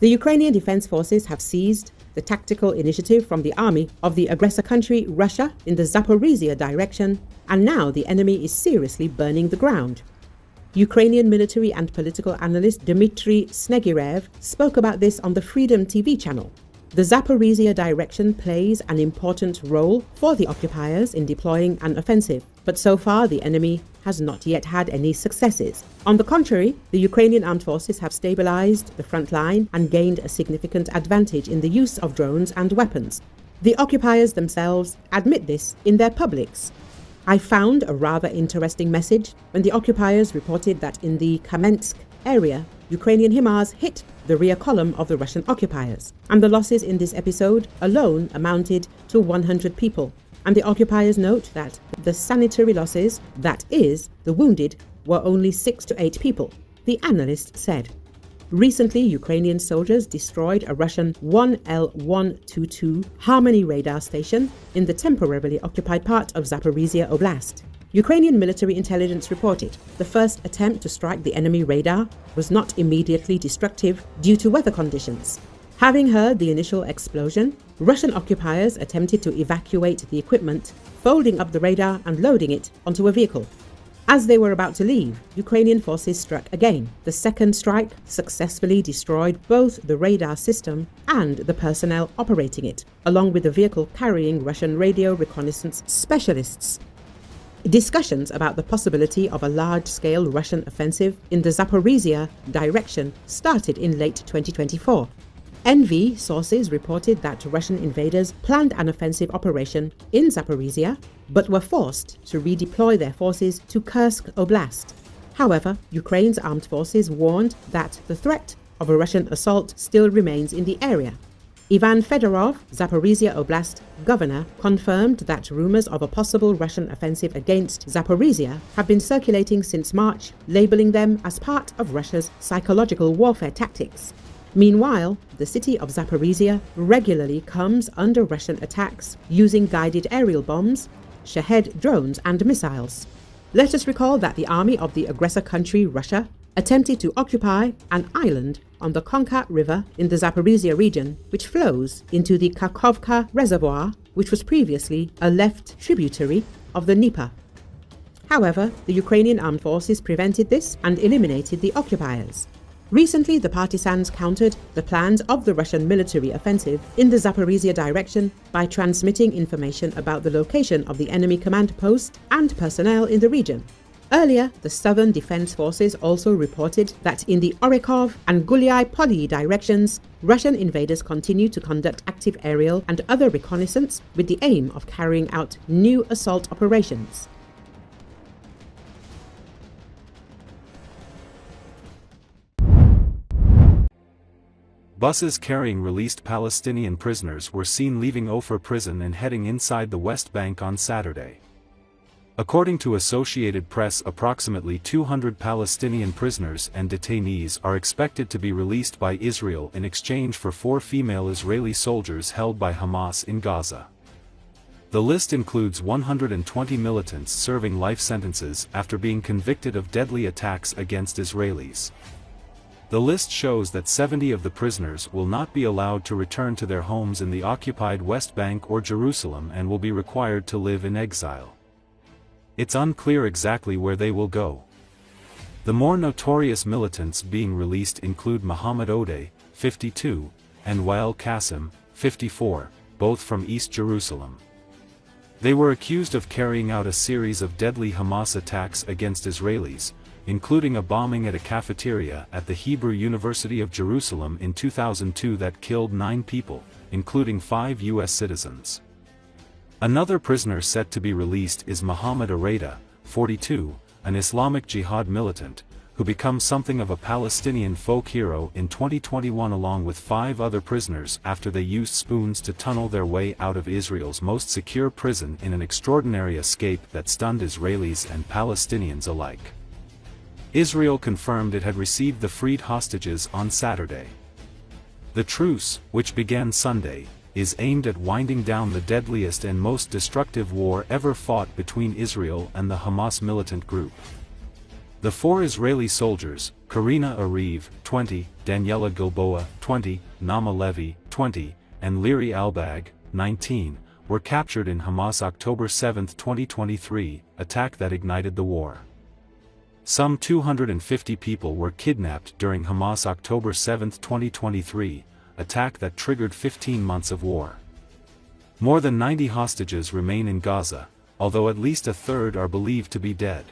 The Ukrainian Defense Forces have seized the tactical initiative from the army of the aggressor country Russia in the Zaporizhzhia direction, and now the enemy is seriously burning the ground. Ukrainian military and political analyst Dmitry Snegirev spoke about this on the Freedom TV channel. The Zaporizhzhia direction plays an important role for the occupiers in deploying an offensive, but so far the enemy has not yet had any successes. On the contrary, the Ukrainian Armed Forces have stabilized the front line and gained a significant advantage in the use of drones and weapons. The occupiers themselves admit this in their publics. I found a rather interesting message when the occupiers reported that in the Kamensk area, Ukrainian HIMARS hit the rear column of the Russian occupiers, and the losses in this episode alone amounted to 100 people. And the occupiers note that the sanitary losses, that is, the wounded, were only 6 to 8 people, the analyst said. Recently, Ukrainian soldiers destroyed a Russian 1L122 Harmony radar station in the temporarily occupied part of Zaporizhia Oblast. Ukrainian military intelligence reported the first attempt to strike the enemy radar was not immediately destructive due to weather conditions. Having heard the initial explosion, Russian occupiers attempted to evacuate the equipment, folding up the radar and loading it onto a vehicle. As they were about to leave, Ukrainian forces struck again. The second strike successfully destroyed both the radar system and the personnel operating it, along with the vehicle carrying Russian radio reconnaissance specialists. Discussions about the possibility of a large-scale Russian offensive in the Zaporizhzhia direction started in late 2024. NV sources reported that Russian invaders planned an offensive operation in Zaporizhzhia, but were forced to redeploy their forces to Kherson Oblast. However, Ukraine's armed forces warned that the threat of a Russian assault still remains in the area. Ivan Fedorov, Zaporizhzhia Oblast governor, confirmed that rumors of a possible Russian offensive against Zaporizhzhia have been circulating since March, labeling them as part of Russia's psychological warfare tactics. Meanwhile, the city of Zaporizhzhia regularly comes under Russian attacks using guided aerial bombs, Shahed drones and missiles. Let us recall that the army of the aggressor country Russia attempted to occupy an island on the Konka River in the Zaporizhzhia region, which flows into the Kakhovka Reservoir, which was previously a left tributary of the Dnieper. However, the Ukrainian Armed Forces prevented this and eliminated the occupiers. Recently, the partisans countered the plans of the Russian military offensive in the Zaporizhzhia direction by transmitting information about the location of the enemy command post and personnel in the region. Earlier, the Southern Defense Forces also reported that in the Orekov and Gulyai-Polyi directions, Russian invaders continue to conduct active aerial and other reconnaissance with the aim of carrying out new assault operations. Buses carrying released Palestinian prisoners were seen leaving Ofer prison and heading inside the West Bank on Saturday. According to Associated Press, approximately 200 Palestinian prisoners and detainees are expected to be released by Israel in exchange for 4 female Israeli soldiers held by Hamas in Gaza. The list includes 120 militants serving life sentences after being convicted of deadly attacks against Israelis. The list shows that 70 of the prisoners will not be allowed to return to their homes in the occupied West Bank or Jerusalem and will be required to live in exile. It's unclear exactly where they will go. The more notorious militants being released include Mohammed Odeh, 52, and Wael Qasim, 54, both from East Jerusalem. They were accused of carrying out a series of deadly Hamas attacks against Israelis, including a bombing at a cafeteria at the Hebrew University of Jerusalem in 2002 that killed 9 people, including 5 U.S. citizens. Another prisoner set to be released is Mohammed Areda, 42, an Islamic Jihad militant, who becomes something of a Palestinian folk hero in 2021 along with 5 other prisoners after they used spoons to tunnel their way out of Israel's most secure prison in an extraordinary escape that stunned Israelis and Palestinians alike. Israel confirmed it had received the freed hostages on Saturday. The truce, which began Sunday, is aimed at winding down the deadliest and most destructive war ever fought between Israel and the Hamas militant group. The 4 Israeli soldiers, Karina Ariv, 20, Daniela Gilboa, 20, Nama Levy, 20, and Liri Albag, 19, were captured in Hamas' October 7, 2023, attack that ignited the war. Some 250 people were kidnapped during Hamas' October 7, 2023, attack that triggered 15 months of war. More than 90 hostages remain in Gaza, although at least a third are believed to be dead.